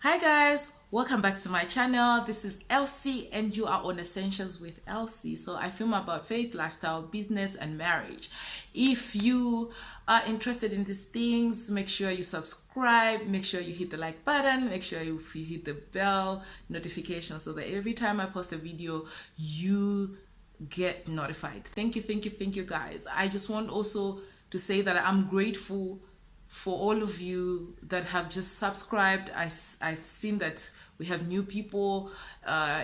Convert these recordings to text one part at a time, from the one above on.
Hi guys, welcome back to my channel. This is Elsie and you are on Essentials with Elsie. So I film about faith, lifestyle, business and marriage. If you are interested in these things, make sure you subscribe, make sure you hit the like button, make sure you hit the bell notification so that every time I post a video, you get notified. Thank you guys. I just want also to say that I'm grateful for all of you that have just subscribed. I've seen that we have new people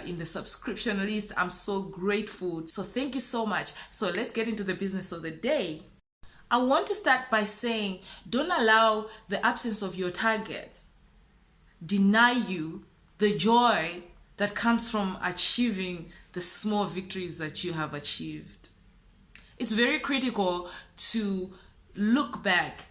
in the subscription list. I'm so grateful. So thank you so much. So let's get into the business of the day. I want to start by saying, don't allow the absence of your targets deny you the joy that comes from achieving the small victories that you have achieved. It's very critical to look back,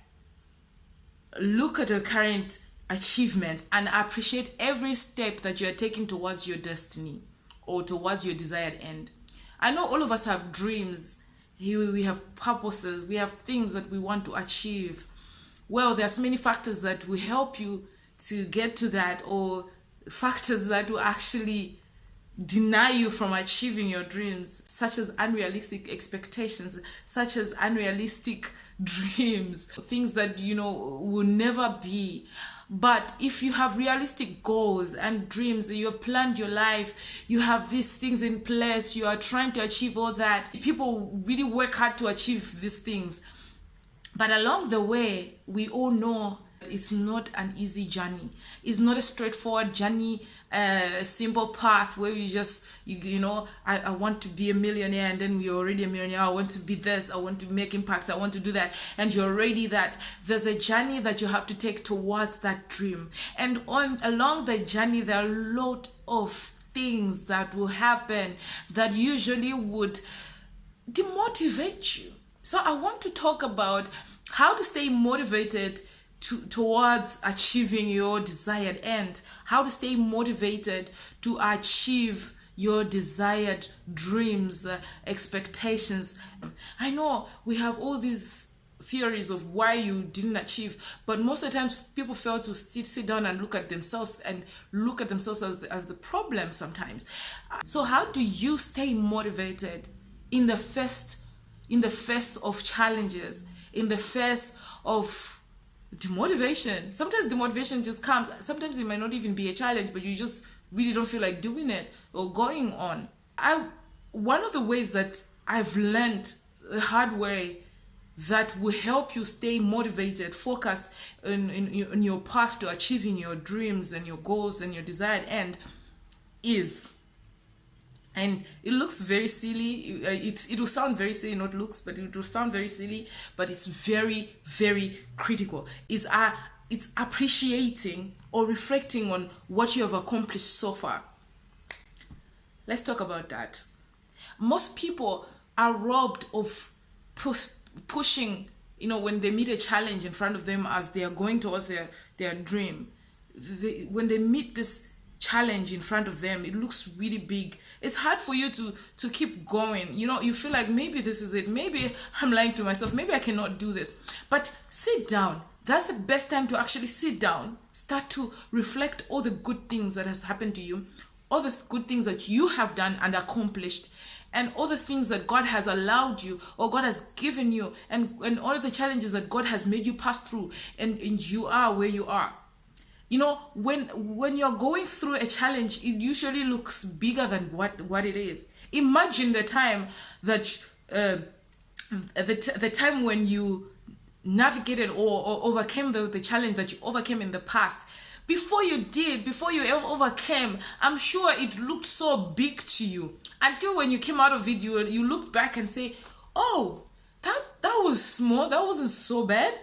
look at your current achievements and appreciate every step that you're taking towards your destiny or towards your desired end. I know all of us have dreams, we have purposes, we have things that we want to achieve. Well, there are so many factors that will help you to get to that, or factors that will actually deny you from achieving your dreams, such as unrealistic expectations, such as unrealistic dreams, things that will never be. But if you have realistic goals and dreams, you have planned your life, you have these things in place, you are trying to achieve all that. People really work hard to achieve these things, but along the way we all know it's not an easy journey. It's not a straightforward journey, a simple path where you just, I want to be a millionaire and then you're already a millionaire. I want to be this, I want to make impact, I want to do that, and you're already that. There's a journey that you have to take towards that dream. And along the journey, there are a lot of things that will happen that usually would demotivate you. So I want to talk about how to stay motivated towards achieving your desired end, how to stay motivated to achieve your desired dreams, expectations. I know we have all these theories of why you didn't achieve, but most of the times people fail to sit down and look at themselves as the problem sometimes. So how do you stay motivated in the face of challenges, in the face of demotivation? Sometimes demotivation just comes. Sometimes it might not even be a challenge, but you just really don't feel like doing it or going on. One of the ways that I've learned the hard way that will help you stay motivated, focused in your path to achieving your dreams and your goals and your desired end is, and it looks very silly, it will sound very silly, not looks, but it will sound very silly, but it's very, very critical. It's appreciating or reflecting on what you have accomplished so far. Let's talk about that. Most people are robbed of pushing, when they meet a challenge in front of them as they are going towards their dream. When they meet this challenge in front of them, it looks really big. It's hard for you to keep going. You feel like maybe this is it, maybe I'm lying to myself, maybe I cannot do this. But sit down. That's the best time to actually sit down, start to reflect all the good things that has happened to you, all the good things that you have done and accomplished, and all the things that God has allowed you or God has given you, and all the challenges that God has made you pass through, and you are where you are. When you're going through a challenge, it usually looks bigger than what it is. Imagine the time that the time when you navigated or overcame the challenge that you overcame in the past. Before you overcame, I'm sure it looked so big to you, until when you came out of it, you look back and say, oh, that was small, that wasn't so bad.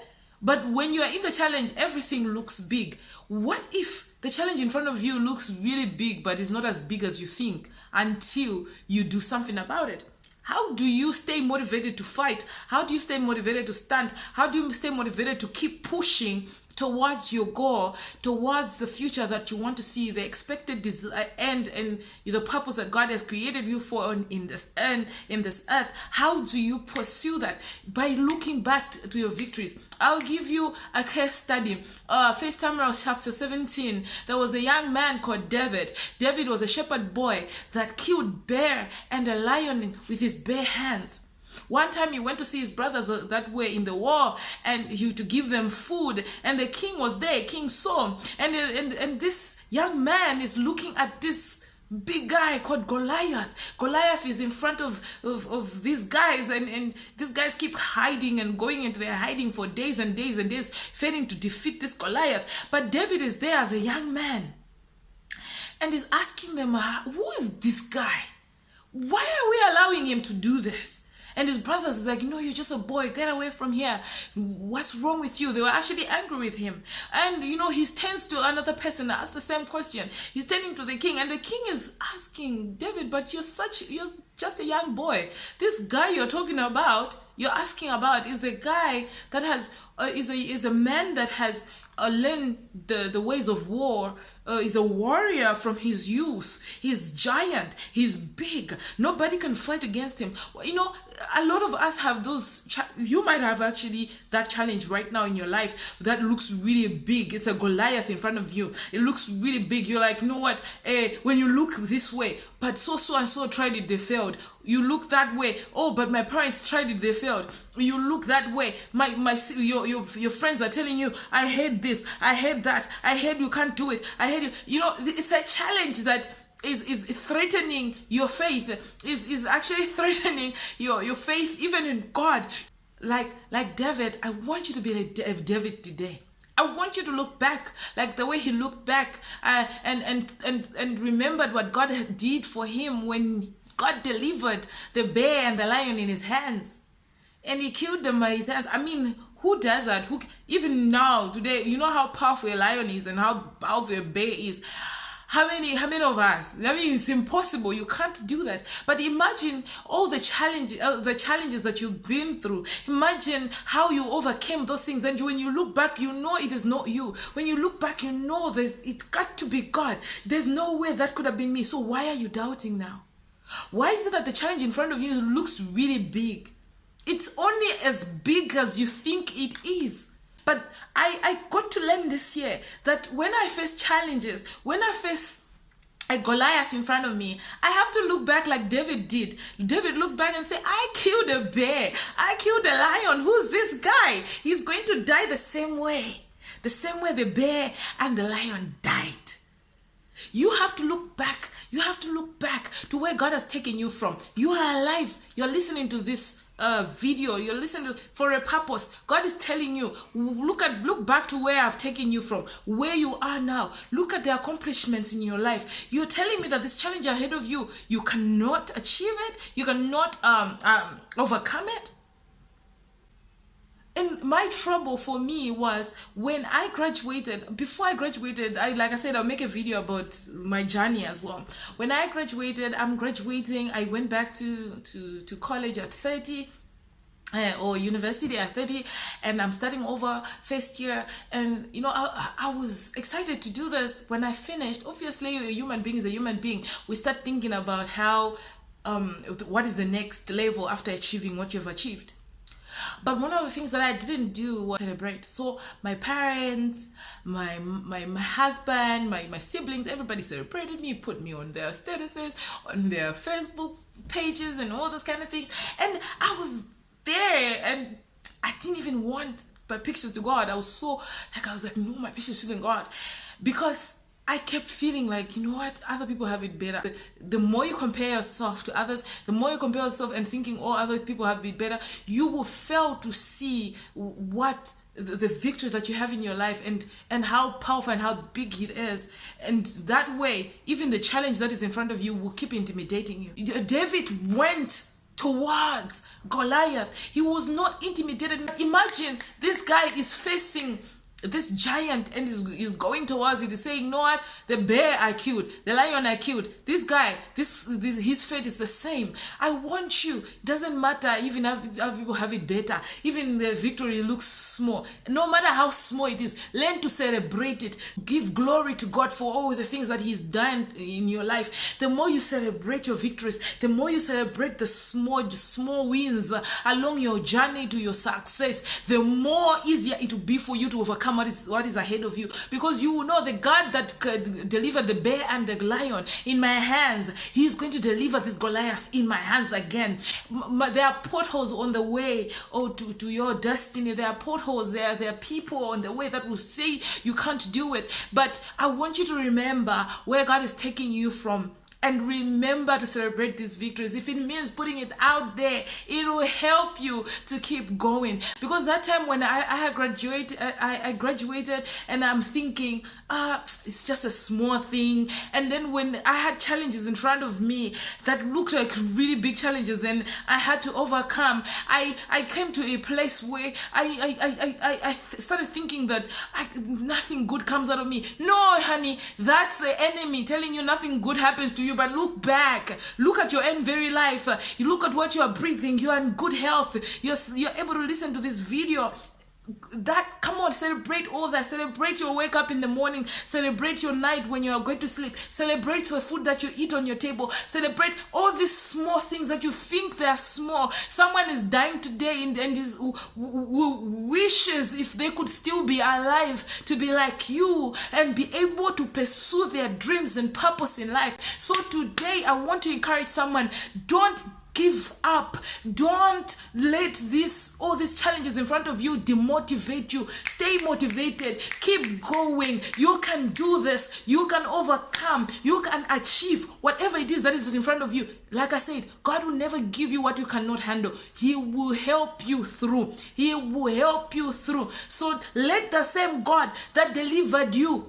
But when you are in the challenge, everything looks big. What if the challenge in front of you looks really big, but it's not as big as you think until you do something about it? How do you stay motivated to fight? How do you stay motivated to stand? How do you stay motivated to keep pushing towards your goal, towards the future that you want to see, the expected end and the purpose that God has created you for in this earth. How do you pursue that? By looking back to your victories. I'll give you a case study. 1 Samuel chapter 17, there was a young man called David. David was a shepherd boy that killed bear and a lion with his bare hands. One time he went to see his brothers that were in the war and to give them food, and the king was there, King Saul, and this young man is looking at this big guy called Goliath. Goliath is in front of these guys, and these guys keep hiding and going into their hiding for days and days and days, failing to defeat this Goliath. But David is there as a young man and is asking them, who is this guy? Why are we allowing him to do this? And his brothers is like, you're just a boy, get away from here. What's wrong with you? They were actually angry with him. And he turns to another person and asks the same question. He's turning to the king, and the king is asking David, but you're just a young boy. This guy you're asking about is a guy that has is a man that has learned the ways of war, is a warrior from his youth. He's giant, he's big, nobody can fight against him. A lot of us have those you might have actually that challenge right now in your life that looks really big. It's a Goliath in front of you. It looks really big. You're like, what, when you look this way, but so and so tried it, they failed. You look that way, but my parents tried it, they failed. You look that way, your friends are telling you, I hate this, I hate that, I hate you can't do it, I hate you. It's a challenge that is threatening your faith, is actually threatening your faith even in God. Like David, I want you to be like David today. I want you to look back like the way he looked back and remembered what God did for him when God delivered the bear and the lion in his hands, and he killed them by his hands. Who does that? Even now, today, how powerful a lion is and how powerful a bear is. How many of us? It's impossible. You can't do that. But imagine all the challenges that you've been through. Imagine how you overcame those things. And when you look back, it is not you. When you look back, it got to be God. There's no way that could have been me. So why are you doubting now? Why is it that the challenge in front of you looks really big? It's only as big as you think it is. But I got to learn this year that when I face challenges, when I face a Goliath in front of me, I have to look back like David did. David looked back and said, I killed a bear, I killed a lion. Who's this guy? He's going to die the same way the bear and the lion died. You have to look back. You have to look back to where God has taken you from. You are alive. You're listening to this video. You're listening for a purpose. God is telling you, look back to where I've taken you from, where you are now. Look at the accomplishments in your life. You're telling me that this challenge ahead of you, you cannot achieve it. You cannot overcome it. And my trouble for me was when I graduated. Before I graduated, like I said, I'll make a video about my journey as well. When I graduated, I went back to college at 30, or university at 30, and I'm starting over first year. And I was excited to do this. When I finished, obviously a human being is a human being. We start thinking about how what is the next level after achieving what you've achieved. But one of the things that I didn't do was celebrate. So my parents, my husband, my siblings, everybody celebrated me, put me on their statuses, on their Facebook pages and all those kind of things. And I was there and I didn't even want my pictures to go out. I was like, no, my pictures shouldn't go out. Because I kept feeling like, other people have it better. The more you compare yourself to others, the more you compare yourself and thinking, other people have it better, you will fail to see what the victory that you have in your life and how powerful and how big it is. And that way, even the challenge that is in front of you will keep intimidating you. David went towards Goliath. He was not intimidated. Imagine this guy is facing this giant and is going towards it. He's saying, you know what? The bear I killed, the lion I killed, this guy, this his fate is the same. I want you. It doesn't matter even if people have it better. Even the victory looks small. No matter how small it is, learn to celebrate it. Give glory to God for all the things that He's done in your life. The more you celebrate your victories, the more you celebrate the small wins along your journey to your success, the more easier it will be for you to overcome what is ahead of you, because you will know the God that delivered the bear and the lion in my hands, He is going to deliver this Goliath in my hands again. There are potholes on the way to your destiny. There are potholes, there are people on the way that will say you can't do it, but I want you to remember where God is taking you from. And remember to celebrate these victories. If it means putting it out there, it will help you to keep going. Because that time when I graduated and I'm thinking, it's just a small thing. And then when I had challenges in front of me that looked like really big challenges and I had to overcome, I came to a place where I started thinking that nothing good comes out of me. No, honey, that's the enemy telling you nothing good happens to you. But look back, look at your own very life. You look at what you are breathing. You are in good health. You're able to listen to this video. Come on, celebrate all that. Celebrate your wake up in the morning. Celebrate your night when you are going to sleep. Celebrate the food that you eat on your table. Celebrate all these small things that you think they are small. Someone is dying today and wishes if they could still be alive to be like you and be able to pursue their dreams and purpose in life. So today I want to encourage someone, don't give up. Don't let all these challenges in front of you demotivate you. Stay motivated. Keep going. You can do this. You can overcome. You can achieve whatever it is that is in front of you. Like I said, God will never give you what you cannot handle. He will help you through. He will help you through. So let the same God that delivered you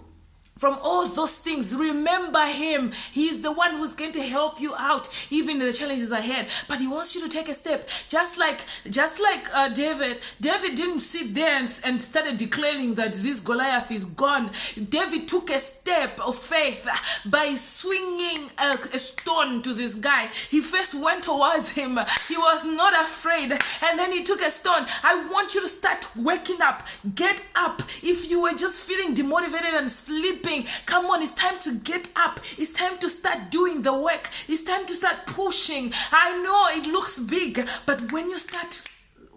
from all those things, remember Him. He is the one who's going to help you out even in the challenges ahead. But He wants you to take a step, just like David didn't sit there and started declaring that this Goliath is gone. David took a step of faith by swinging a stone to this guy. He first went towards him. He was not afraid, and then he took a stone. I want you to start waking up. Get up. If you were just feeling demotivated and sleeping, come on, it's time to get up. It's time to start doing the work. It's time to start pushing. I know it looks big, but when you start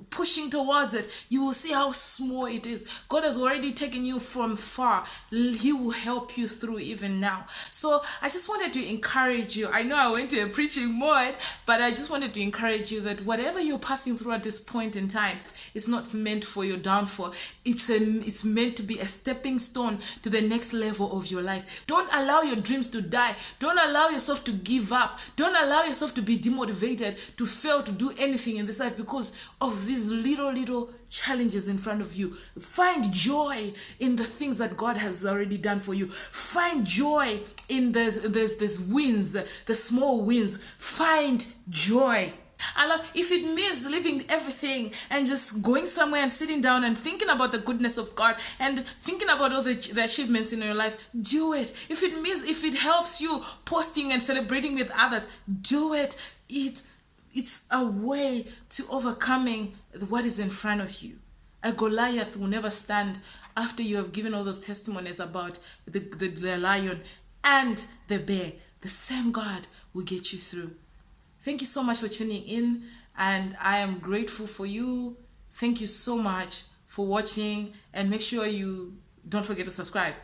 pushing towards it, you will see how small it is. God has already taken you from far. He will help you through even now. So I just wanted to encourage you. I know I went to a preaching mode, but I just wanted to encourage you that whatever you're passing through at this point in time, it's not meant for your downfall. It's meant to be a stepping stone to the next level of your life. Don't allow your dreams to die. Don't allow yourself to give up. Don't allow yourself to be demotivated, to fail to do anything in this life because of these little challenges in front of you. Find joy in the things that God has already done for you. Find joy in the wins, the small wins. Find joy. I love if it means leaving everything and just going somewhere and sitting down and thinking about the goodness of God and thinking about all the achievements in your life, do it. If it helps you posting and celebrating with others, do it. It's a way to overcoming what is in front of you. A Goliath will never stand after you have given all those testimonies about the lion and the bear. The same God will get you through. Thank you so much for tuning in, and I am grateful for you. Thank you so much for watching, and make sure you don't forget to subscribe.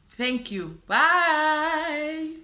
Thank you. Bye.